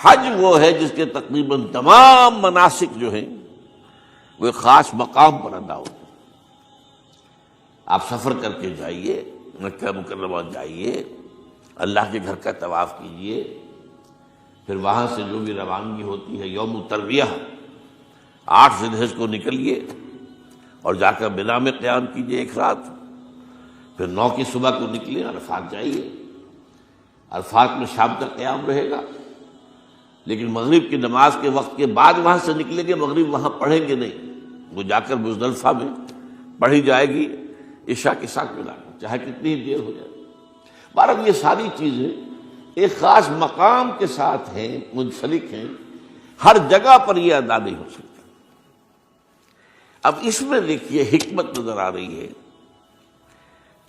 حج وہ ہے جس کے تقریباً تمام مناسک جو ہیں وہ ایک خاص مقام پر ادا ہوتے ہیں۔ آپ سفر کر کے جائیے، مکہ مکرمہ جائیے، اللہ کے گھر کا طواف کیجیے، پھر وہاں سے جو بھی روانگی ہوتی ہے یوم الترویہ 8 ذی الحجہ کو نکلیے اور جا کر منا میں قیام کیجیے ایک رات، پھر 9 کی صبح کو نکلیں عرفات جائیے، عرفات میں شام تک قیام رہے گا، لیکن مغرب کی نماز کے وقت کے بعد وہاں سے نکلیں گے، مغرب وہاں پڑھیں گے نہیں، وہ جا کر مزدلفہ میں پڑھی جائے گی عشاء کے ساتھ ملا کر، چاہے کتنی ہی دیر ہو جائے۔ بہرحال یہ ساری چیزیں ایک خاص مقام کے ساتھ ہیں، منسلک ہیں، ہر جگہ پر یہ ادا نہیں ہو سکتا۔ اب اس میں دیکھیے حکمت نظر آ رہی ہے،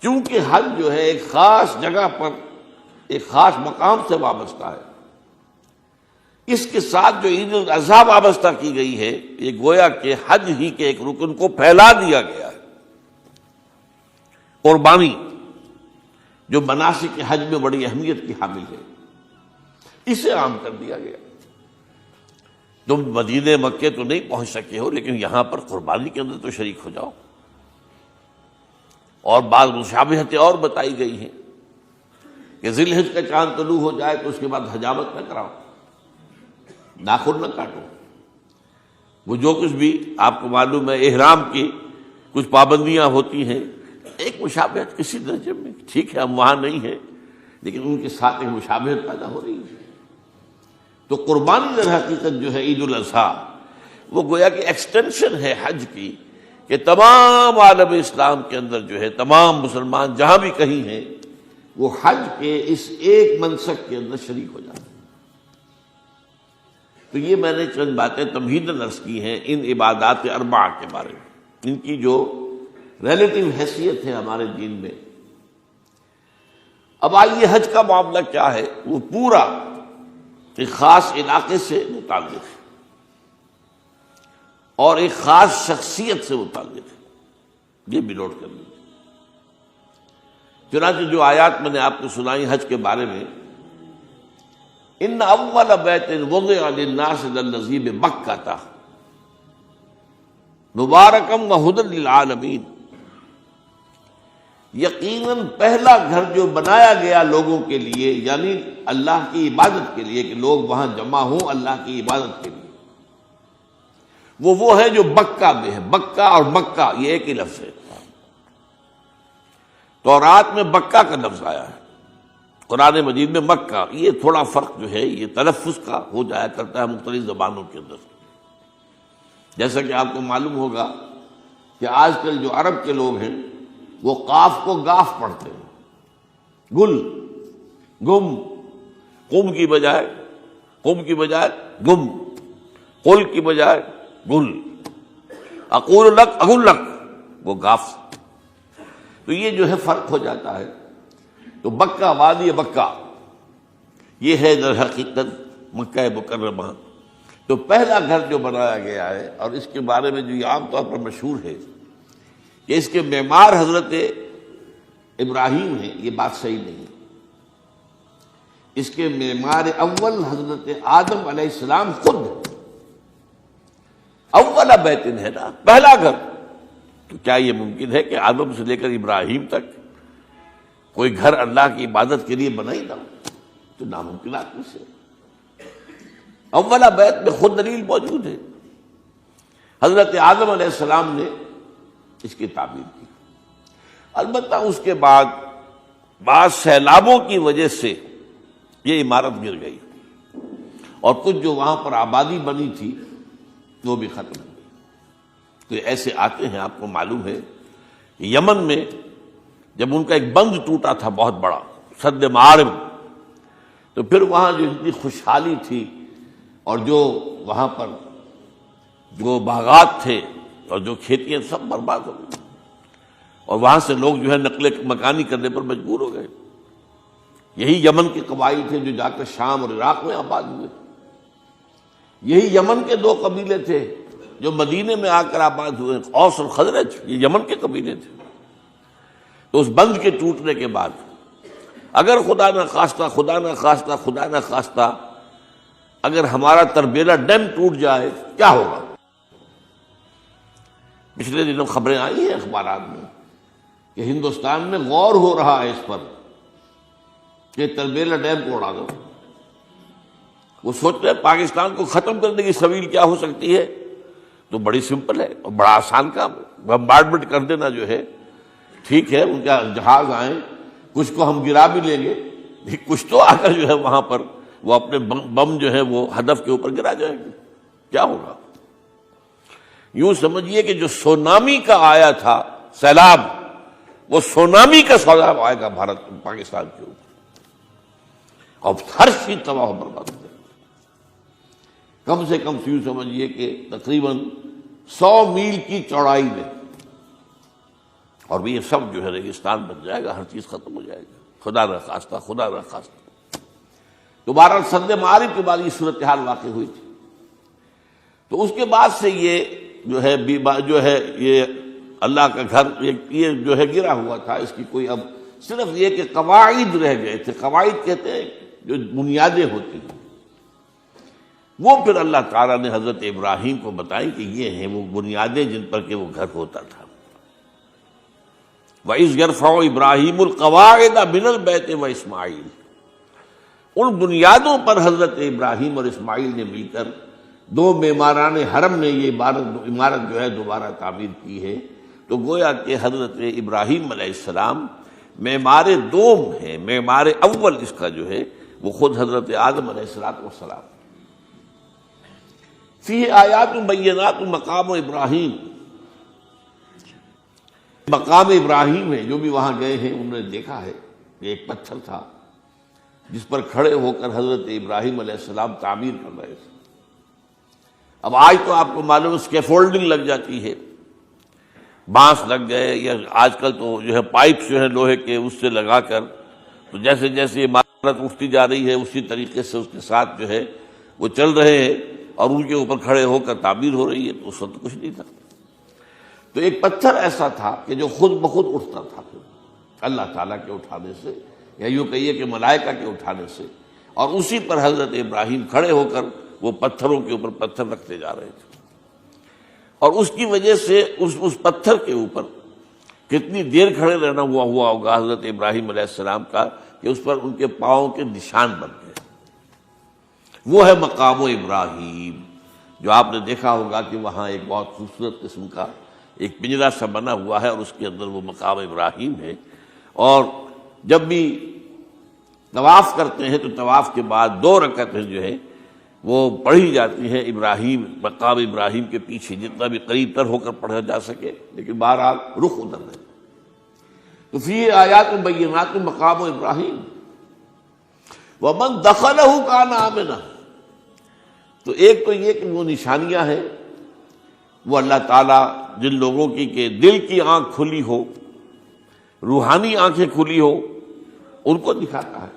چونکہ حج جو ہے ایک خاص جگہ پر ایک خاص مقام سے وابستہ ہے، اس کے ساتھ جو عید الاضحیٰ وابستہ کی گئی ہے، یہ گویا کہ حج ہی کے ایک رکن کو پھیلا دیا گیا ہے۔ قربانی جو مناسک حج میں بڑی اہمیت کی حامل ہے، اسے عام کر دیا گیا۔ تم مدینے مکے تو نہیں پہنچ سکے ہو، لیکن یہاں پر قربانی کے اندر تو شریک ہو جاؤ۔ اور بعض مشابہتیں اور بتائی گئی ہیں کہ ذی الحجہ کا چاند طلوع ہو جائے تو اس کے بعد حجامت نہ کراؤ، ناخن نہ کاٹو، وہ جو کچھ بھی آپ کو معلوم ہے احرام کی کچھ پابندیاں ہوتی ہیں، ایک مشابہت کسی درجے میں، ٹھیک ہے ہم وہاں نہیں ہیں لیکن ان کے ساتھ ایک مشابہت پیدا ہو رہی ہے۔ تو قربانی در حقیقت جو ہے عید الاضحیٰ وہ گویا کہ ایکسٹینشن ہے حج کی، کہ تمام عالم اسلام کے اندر جو ہے تمام مسلمان جہاں بھی کہیں ہیں وہ حج کے اس ایک منسک کے اندر شریک ہو جاتے ہیں۔ تو یہ میں نے چند باتیں تمہیداً عرض کی ہیں ان عبادات اربعہ کے بارے میں، ان کی جو ریلیٹیو حیثیت ہے ہمارے دین میں۔ اب آئیے حج کا معاملہ کیا ہے، وہ پورا ایک خاص علاقے سے متعلق ہے اور ایک خاص شخصیت سے متعلق ہے، یہ بھی نوٹ کر لیجیے۔ چنانچہ جو آیات میں نے آپ کو سنائی حج کے بارے میں، ان اول بیت وضع للناس للذی ببکۃ مبارکا وہدی للعالمین، یقیناً پہلا گھر جو بنایا گیا لوگوں کے لیے، یعنی اللہ کی عبادت کے لیے، کہ لوگ وہاں جمع ہوں اللہ کی عبادت کے لیے، وہ ہے جو بکہ میں ہے۔ بکہ اور مکہ یہ ایک ہی لفظ ہے، تورات میں بکہ کا لفظ آیا ہے، قرآن مجید میں مکہ۔ یہ تھوڑا فرق جو ہے یہ تلفظ کا ہو جایا کرتا ہے مختلف زبانوں کے اندر، جیسا کہ آپ کو معلوم ہوگا کہ آج کل جو عرب کے لوگ ہیں وہ قاف کو گاف پڑھتے ہیں، گل گم، قم کی بجائے گم، قل کی بجائے گل، اقول لک اقول لک، وہ گاف۔ تو یہ جو ہے فرق ہو جاتا ہے۔ تو بکہ وادی بکہ یہ ہے در حقیقت مکہ مکرمہ۔ تو پہلا گھر جو بنایا گیا ہے، اور اس کے بارے میں جو یہ عام طور پر مشہور ہے کہ اس کے معمار حضرت ابراہیم ہیں، یہ بات صحیح نہیں ہے۔ اس کے معمار اول حضرت آدم علیہ السلام خود ہے۔ اول بیت ہے نا، پہلا گھر، تو کیا یہ ممکن ہے کہ آدم سے لے کر ابراہیم تک کوئی گھر اللہ کی عبادت کے لیے بنا ہی نہ ہو؟ تو ناممکنات میں سے اولا بیت میں خود دلیل موجود ہے، حضرت آدم علیہ السلام نے اس کی تعبیر کی۔ البتہ اس کے بعد بعض سیلابوں کی وجہ سے یہ عمارت گر گئی اور کچھ جو وہاں پر آبادی بنی تھی وہ بھی ختم ہو گئی۔ تو ایسے آتے ہیں، آپ کو معلوم ہے یمن میں جب ان کا ایک بند ٹوٹا تھا بہت بڑا، سد معارم، تو پھر وہاں جو اتنی خوشحالی تھی اور جو وہاں پر جو باغات تھے اور جو کھیتیاں سب برباد ہو گئی، اور وہاں سے لوگ جو ہے نقل مکانی کرنے پر مجبور ہو گئے۔ یہی یمن کے قبائل تھے جو جا کر شام اور عراق میں آباد ہوئے، یہی یمن کے دو قبیلے تھے جو مدینے میں آ کر آباد ہوئے، اوس اور خزرج، یہ یمن کے قبیلے تھے۔ تو اس بند کے ٹوٹنے کے بعد اگر خدا نہ خواستہ اگر ہمارا تربیلا ڈیم ٹوٹ جائے کیا ہوگا؟ پچھلے دنوں خبریں آئی ہیں اخبارات میں کہ ہندوستان میں غور ہو رہا ہے اس پر کہ تربیلا ڈیم کو اڑا دو۔ وہ سوچ رہے ہیں پاکستان کو ختم کرنے کی سبیل کیا ہو سکتی ہے، تو بڑی سمپل ہے اور بڑا آسان کام ہے، بمبارڈمنٹ کر دینا جو ہے۔ ٹھیک ہے ان کا جہاز آئیں، کچھ کو ہم گرا بھی لیں گے، کچھ تو آ کر جو ہے وہاں پر وہ اپنے بم جو ہے وہ ہدف کے اوپر گرا جائیں گے، کیا ہوگا؟ یوں سمجھیے کہ جو سونامی کا آیا تھا سیلاب، وہ سونامی کا سیلاب آئے گا بھارت پاکستان کے اوپر، اور ہر چیز تباہ و برباد ہو جائے گی۔ کم سے کم یوں سمجھیے کہ تقریباً 100 میل کی چوڑائی میں، اور بھی یہ سب جو ہے ریگستان بن جائے گا، ہر چیز ختم ہو جائے گا، خدا نہ خواستہ خدا نہ خواستہ۔ دوبارہ سد معارف کے بعد یہ صورتحال واقع ہوئی تھی، تو اس کے بعد سے یہ جو ہے یہ اللہ کا گھر یہ جو ہے گرا ہوا تھا، اس کی کوئی اب صرف یہ کہ قواعد رہ گئے تھے۔ قواعد کہتے ہیں جو بنیادیں ہوتی ہیں، وہ پھر اللہ تعالیٰ نے حضرت ابراہیم کو بتائی کہ یہ ہیں وہ بنیادیں جن پر کہ وہ گھر ہوتا تھا۔ وَإِذْ يَرْفَعُ إِبْرَاهِيمُ الْقَوَاعِدَ مِنَ الْبَيْتِ وَإِسْمَاعِيلُ، ان بنیادوں پر حضرت ابراہیم اور اسماعیل نے مل کر دو معماران حرم نے یہ عمارت جو ہے دوبارہ تعمیر کی ہے۔ تو گویا کہ حضرت ابراہیم علیہ السلام معمار دوم ہے، معمار اول اس کا جو ہے وہ خود حضرت آدم علیہ السلام۔ فیہ آیات بینات مقام ابراہیم، مقام ابراہیم ہے، جو بھی وہاں گئے ہیں انہوں نے دیکھا ہے کہ ایک پتھر تھا جس پر کھڑے ہو کر حضرت ابراہیم علیہ السلام تعمیر کر رہے تھے۔ اب آج تو آپ کو معلوم اسکیفولڈنگ لگ جاتی ہے، بانس لگ گئے، یا آج کل تو جو ہے پائپ جو ہے لوہے کے اس سے لگا کر، تو جیسے جیسے عمارت اٹھتی جا رہی ہے اسی طریقے سے اس کے ساتھ جو ہے وہ چل رہے ہیں اور ان کے اوپر کھڑے ہو کر تعمیر ہو رہی ہے۔ تو اس وقت کچھ نہیں تھا، تو ایک پتھر ایسا تھا کہ جو خود بخود اٹھتا تھا پھر اللہ تعالیٰ کے اٹھانے سے، یا یوں کہیے کہ ملائکہ کے اٹھانے سے، اور اسی پر حضرت ابراہیم کھڑے ہو کر وہ پتھروں کے اوپر پتھر رکھتے جا رہے تھے، اور اس کی وجہ سے اس پتھر کے اوپر کتنی دیر کھڑے رہنا ہوا ہوگا حضرت ابراہیم علیہ السلام کا کہ اس پر ان کے پاؤں کے نشان بن گئے۔ وہ ہے مقام ابراہیم، جو آپ نے دیکھا ہوگا کہ وہاں ایک بہت خوبصورت قسم کا ایک پنجرا سا بنا ہوا ہے، اور اس کے اندر وہ مقام ابراہیم ہے۔ اور جب بھی طواف کرتے ہیں تو طواف کے بعد 2 رکعتیں جو ہے وہ پڑھی جاتی ہیں ابراہیم، مقام ابراہیم کے پیچھے، جتنا بھی قریب تر ہو کر پڑھا جا سکے، لیکن بہرحال رخ ادھر ہے۔ تو فیہ آیات بینات مقام ابراہیم ومن دخلہ کان آمنا، تو ایک تو یہ کہ وہ نشانیاں ہیں، وہ اللہ تعالیٰ جن لوگوں کی کہ دل کی آنکھ کھلی ہو، روحانی آنکھیں کھلی ہو، ان کو دکھاتا ہے،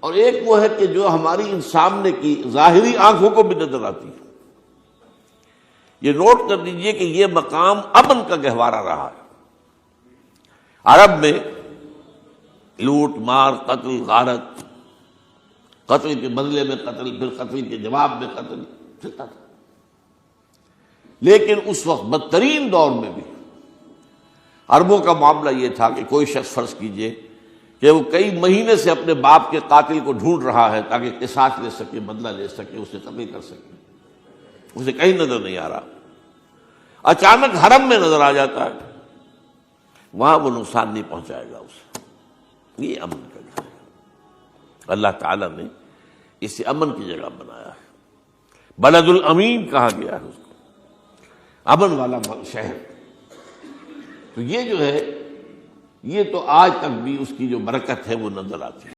اور ایک وہ ہے کہ جو ہماری ان سامنے کی ظاہری آنکھوں کو بھی نظر آتی ہے۔ یہ نوٹ کر دیجئے کہ یہ مقام امن کا گہوارہ رہا ہے۔ عرب میں لوٹ مار، قتل غارت، قتل کے بدلے میں قتل، پھر قتل کے جواب میں قتل چلتا تھا، لیکن اس وقت بدترین دور میں بھی عربوں کا معاملہ یہ تھا کہ کوئی شخص فرض کیجئے کہ وہ کئی مہینے سے اپنے باپ کے قاتل کو ڈھونڈ رہا ہے تاکہ قصاص لے سکے، بدلہ لے سکے، اسے قتل کر سکے، اسے کہیں نظر نہیں آ رہا، اچانک حرم میں نظر آ جاتا ہے، وہاں وہ نقصان نہیں پہنچائے گا اسے۔ یہ امن کا گھر ہے، اللہ تعالیٰ نے اسے امن کی جگہ بنایا ہے، بلد الامین کہا گیا ہے اس کو، امن والا شہر۔ تو یہ جو ہے یہ تو آج تک بھی اس کی جو برکت ہے وہ نظر آتی ہے۔